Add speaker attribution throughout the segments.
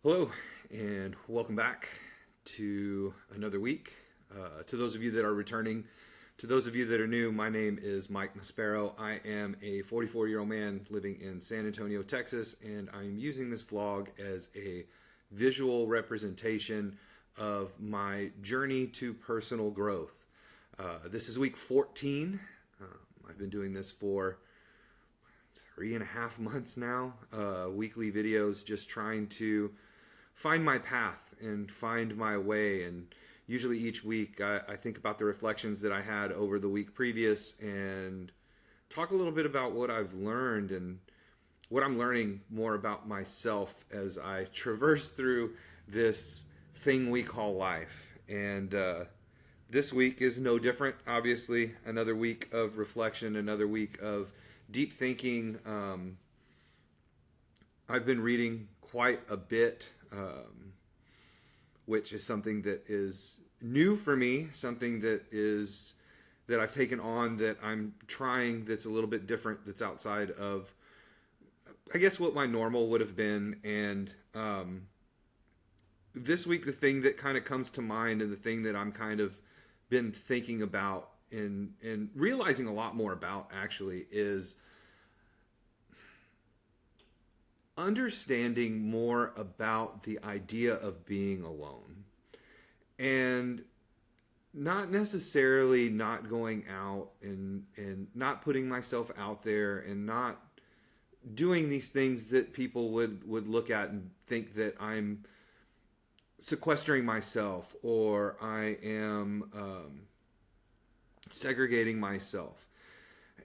Speaker 1: Hello, and welcome back to another week. To those of you that are returning, to those of you that are new, my name is Mike Maspero. I am a 44-year-old man living in San Antonio, Texas, and I'm using this vlog as a visual representation of my journey to personal growth. This is week 14. I've been doing this for 3.5 months now, weekly videos, just trying to find my path and find my way. And usually each week I think about the reflections that I had over the week previous and talk a little bit about what I've learned and what I'm learning more about myself as I traverse through this thing we call life. And this week is no different, obviously. Another week of reflection, another week of deep thinking. I've been reading quite a bit, which is something that is new for me, something that I've taken on, that I'm trying, that's a little bit different, that's outside of, I guess, what my normal would have been. And this week, the thing that kind of comes to mind and the thing that I'm kind of been thinking about and realizing a lot more about, actually, is understanding more about the idea of being alone, and not necessarily not going out and not putting myself out there and not doing these things that people would look at and think that I'm sequestering myself or I am segregating myself.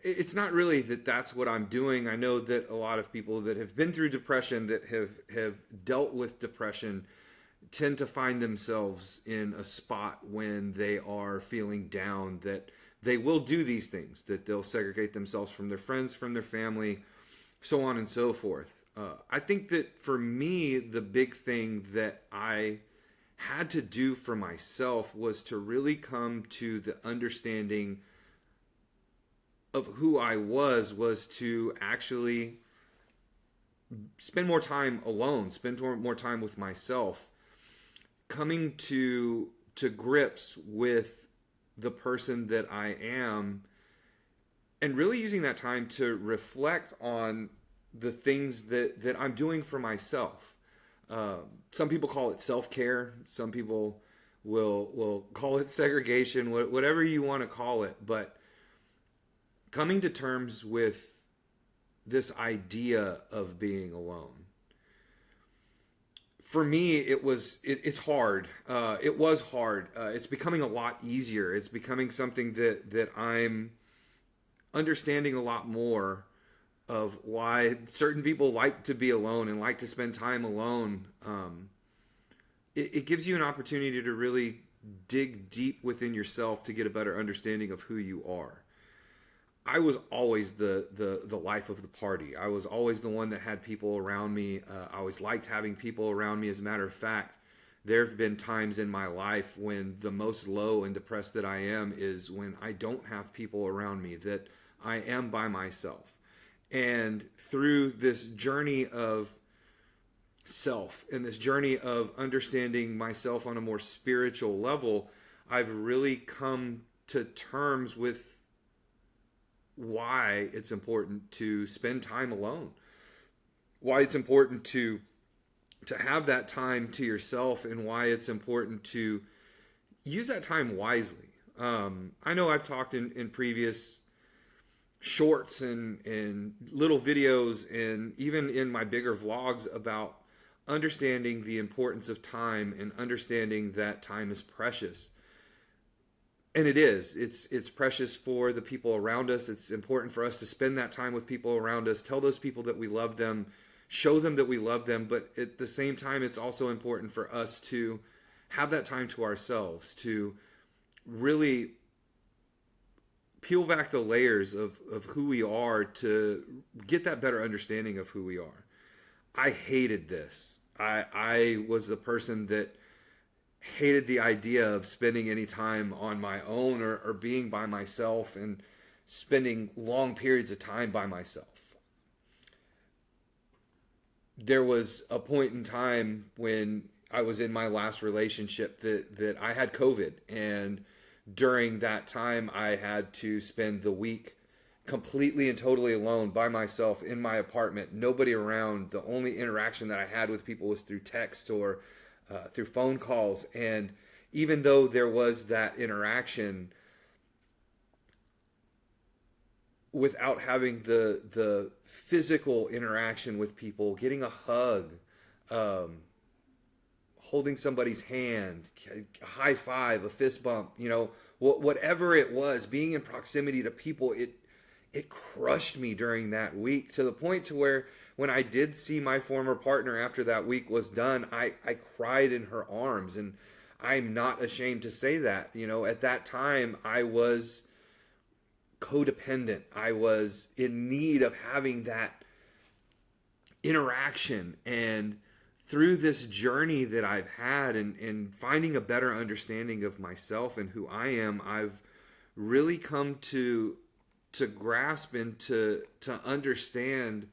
Speaker 1: It's not really that that's what I'm doing. I know that a lot of people that have been through depression, that have dealt with depression, tend to find themselves in a spot when they are feeling down, that they will do these things, that they'll segregate themselves from their friends, from their family, so on and so forth. I think that for me, the big thing that I had to do for myself was to really come to the understanding of who I was to actually spend more time alone, spend more time with myself, coming to grips with the person that I am, and really using that time to reflect on the things that I'm doing for myself. Some people call it self-care. Some people will call it segregation, whatever you want to call it. But coming to terms with this idea of being alone. For me, it's hard. It was hard. It's becoming a lot easier. It's becoming something that I'm understanding a lot more of why certain people like to be alone and like to spend time alone. It gives you an opportunity to really dig deep within yourself to get a better understanding of who you are. I was always the life of the party. I was always the one that had people around me. I always liked having people around me. As a matter of fact, there have been times in my life when the most low and depressed that I am is when I don't have people around me, that I am by myself. And through this journey of self and this journey of understanding myself on a more spiritual level, I've really come to terms with why it's important to spend time alone, why it's important to have that time to yourself, and why it's important to use that time wisely. I know I've talked in previous shorts and little videos and even in my bigger vlogs about understanding the importance of time and understanding that time is precious. And it is. It's precious for the people around us. It's important for us to spend that time with people around us, tell those people that we love them, show them that we love them. But at the same time, it's also important for us to have that time to ourselves, to really peel back the layers of who we are, to get that better understanding of who we are. I hated this. I was the person that hated the idea of spending any time on my own or being by myself and spending long periods of time by myself. there was a point in time when I was in my last relationship that I had COVID, and during that time I had to spend the week completely and totally alone by myself in my apartment, nobody around. The only interaction that I had with people was through text or through phone calls. And even though there was that interaction, without having the physical interaction with people, getting a hug, um, holding somebody's hand, a high five, a fist bump, whatever it was, being in proximity to people, it crushed me during that week, to the point to where when I did see my former partner after that week was done, I cried in her arms. And I'm not ashamed to say that. At that time, I was codependent. I was in need of having that interaction. And through this journey that I've had, and finding a better understanding of myself and who I am, I've really come to grasp and to understand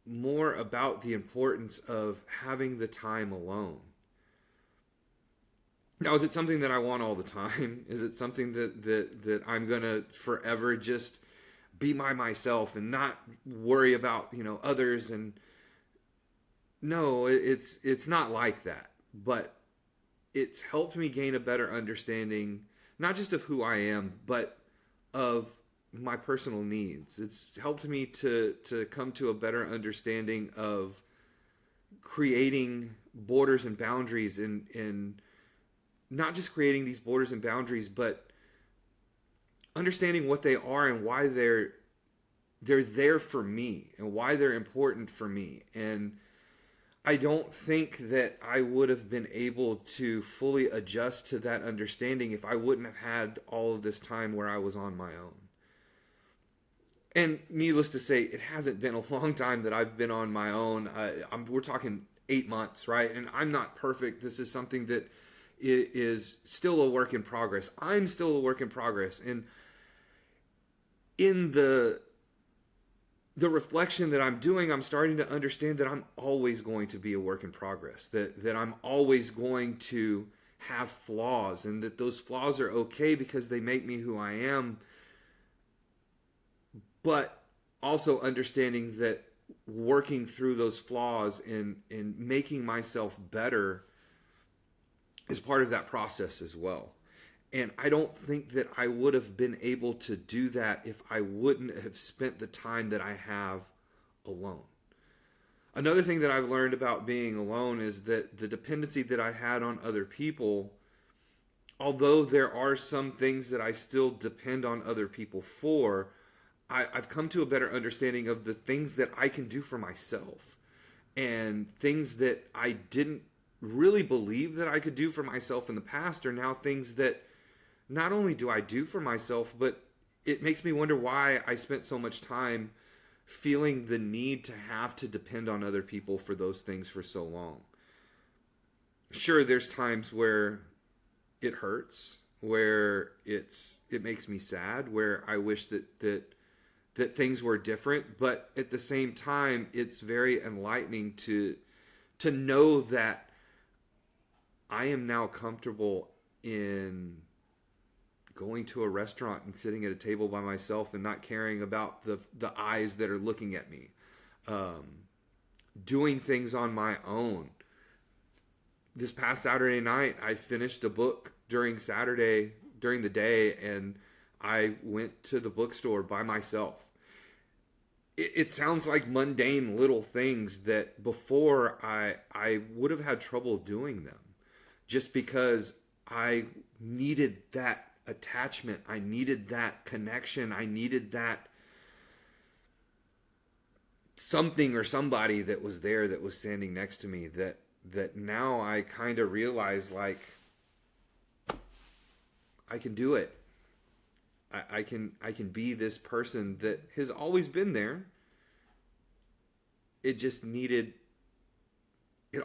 Speaker 1: more about the importance of having the time alone. Now, is it something that I want all the time? Is it something that I'm gonna forever just be by myself and not worry about others? And no, it's not like that. But it's helped me gain a better understanding, not just of who I am, but of my personal needs. It's helped me to come to a better understanding of creating borders and boundaries, and not just creating these borders and boundaries, but understanding what they are and why they're there for me and why they're important for me. And I don't think that I would have been able to fully adjust to that understanding if I wouldn't have had all of this time where I was on my own. And needless to say, it hasn't been a long time that I've been on my own. We're talking 8 months, right? And I'm not perfect. This is something that is still a work in progress. I'm still a work in progress. And in the reflection that I'm doing, I'm starting to understand that I'm always going to be a work in progress, that I'm always going to have flaws, and that those flaws are okay because they make me who I am. But also understanding that working through those flaws and making myself better is part of that process as well. And I don't think that I would have been able to do that if I wouldn't have spent the time that I have alone. Another thing that I've learned about being alone is that the dependency that I had on other people, although there are some things that I still depend on other people for, I've come to a better understanding of the things that I can do for myself, and things that I didn't really believe that I could do for myself in the past are now things that not only do I do for myself, but it makes me wonder why I spent so much time feeling the need to have to depend on other people for those things for so long. Sure, there's times where it hurts, where it makes me sad, where I wish that things were different, but at the same time, it's very enlightening to know that I am now comfortable in going to a restaurant and sitting at a table by myself and not caring about the eyes that are looking at me. Doing things on my own. This past Saturday night, I finished a book during the day, and I went to the bookstore by myself. It sounds like mundane little things that before I would have had trouble doing them, just because I needed that attachment. I needed that connection. I needed that something or somebody that was there, that was standing next to me, that now I kind of realize, like, I can do it. I can be this person that has always been there. It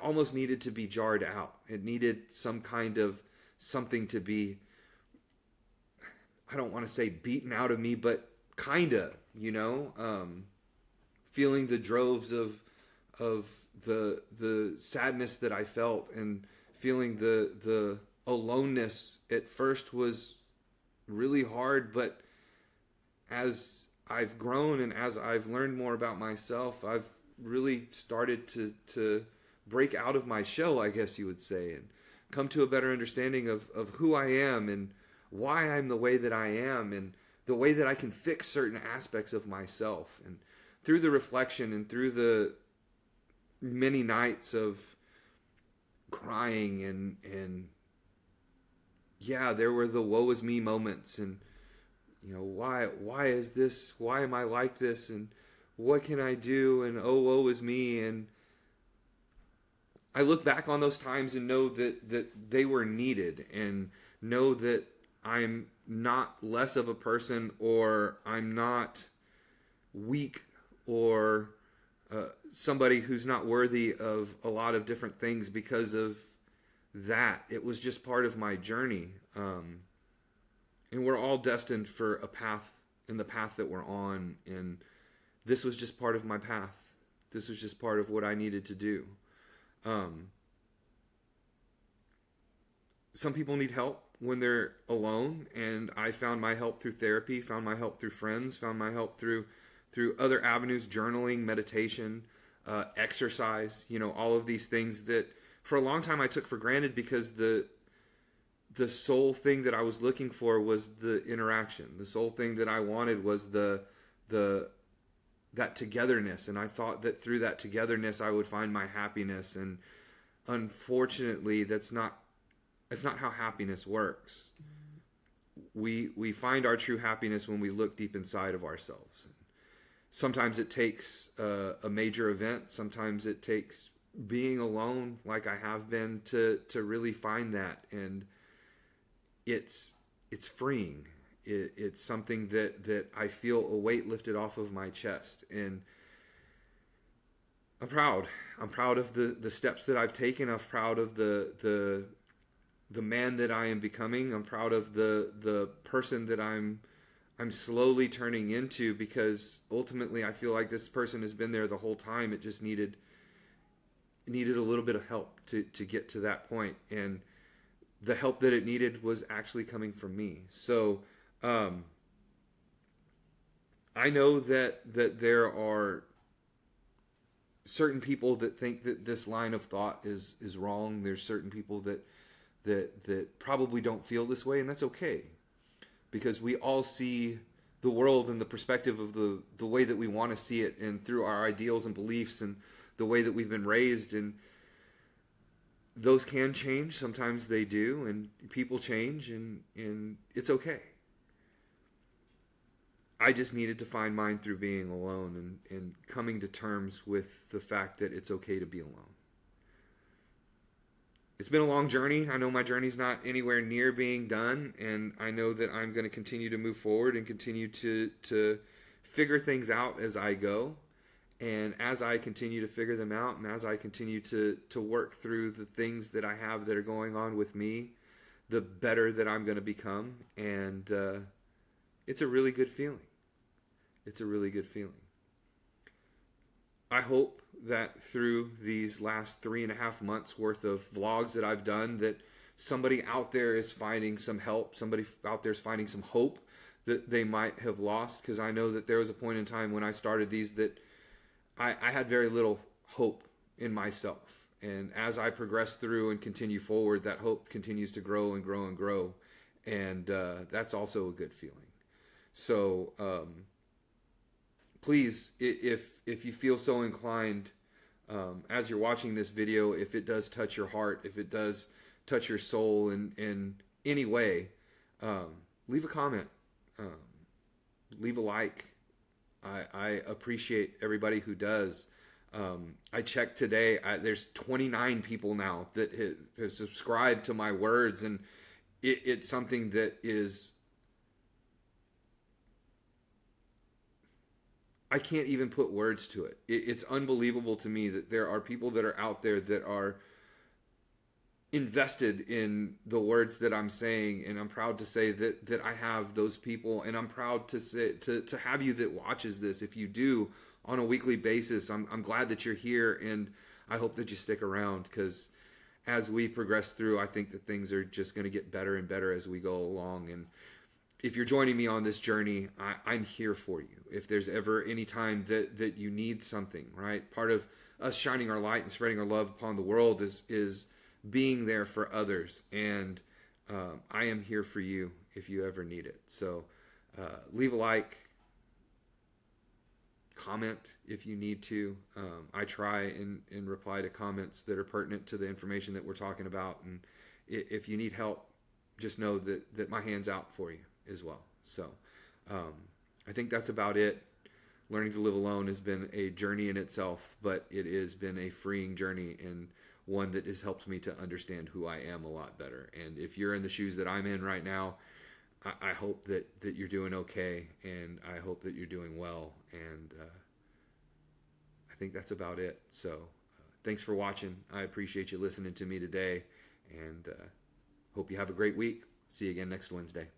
Speaker 1: almost needed to be jarred out. It needed some kind of something to be, I don't want to say beaten out of me, but kinda, feeling the droves of of the sadness that I felt, and feeling the aloneness at first was really hard. But as I've grown and as I've learned more about myself, I've really started to break out of my shell, I guess you would say, and come to a better understanding of who I am and why I'm the way that I am, and the way that I can fix certain aspects of myself. And through the reflection and through the many nights of crying and yeah, there were the woe is me moments, and why is this, why am I like this, and what can I do, and oh, woe is me. And I look back on those times and know that they were needed, and know that I'm not less of a person, or I'm not weak, or somebody who's not worthy of a lot of different things because of that. It was just part of my journey. And we're all destined for a path, in the path that we're on. And this was just part of my path. This was just part of what I needed to do. Some people need help when they're alone, and I found my help through therapy, found my help through friends, found my help through other avenues, journaling, meditation, exercise, all of these things that for a long time I took for granted, because the sole thing that I was looking for was the interaction. The sole thing that I wanted was that togetherness, and I thought that through that togetherness I would find my happiness. And unfortunately, that's not how happiness works. We find our true happiness when we look deep inside of ourselves. Sometimes it takes a major event. Sometimes it takes being alone, like I have been, to really find that. And it's freeing. It's something that I feel a weight lifted off of my chest. And I'm proud. I'm proud of the steps that I've taken. I'm proud of the man that I am becoming. I'm proud of the person that I'm slowly turning into, because ultimately I feel like this person has been there the whole time. It just needed a little bit of help to get to that point. And the help that it needed was actually coming from me. So I know that there are certain people that think that this line of thought is wrong. There's certain people that probably don't feel this way, and that's okay, because we all see the world in the perspective of the way that we want to see it, and through our ideals and beliefs and the way that we've been raised. And those can change. Sometimes they do, and people change, and it's okay. I just needed to find mine through being alone and coming to terms with the fact that it's okay to be alone. It's been a long journey. I know my journey's not anywhere near being done, and I know that I'm going to continue to move forward and continue to figure things out as I go. And as I continue to figure them out, and as I continue to work through the things that I have that are going on with me, the better that I'm going to become. And it's a really good feeling. It's a really good feeling. I hope that through these last 3.5 months worth of vlogs that I've done, that somebody out there is finding some help. Somebody out there is finding some hope that they might have lost. Because I know that there was a point in time when I started these that I had very little hope in myself. And as I progress through and continue forward, that hope continues to grow and grow and grow. And that's also a good feeling. So please, if you feel so inclined, as you're watching this video, if it does touch your heart, if it does touch your soul in any way, leave a comment, leave a like. I appreciate everybody who does. I checked today. There's 29 people now that have subscribed to my words, and it's something that is, I can't even put words to it. It's unbelievable to me that there are people that are out there that are invested in the words that I'm saying, and I'm proud to say that I have those people, and I'm proud to say to have you that watches this. If you do on a weekly basis, I'm glad that you're here, and I hope that you stick around, because as we progress through, I think that things are just going to get better and better as we go along. And if you're joining me on this journey, I'm here for you. If there's ever any time that you need something, right? Part of us shining our light and spreading our love upon the world is being there for others. And I am here for you if you ever need it. So leave a like, comment if you need to. I try and reply to comments that are pertinent to the information that we're talking about. And if you need help, just know that my hand's out for you as well. So I think that's about it. Learning to live alone has been a journey in itself, but it has been a freeing journey, and one that has helped me to understand who I am a lot better. And if you're in the shoes that I'm in right now, I hope that you're doing okay, and I hope that you're doing well. And I think that's about it. So thanks for watching. I appreciate you listening to me today, and hope you have a great week. See you again next Wednesday.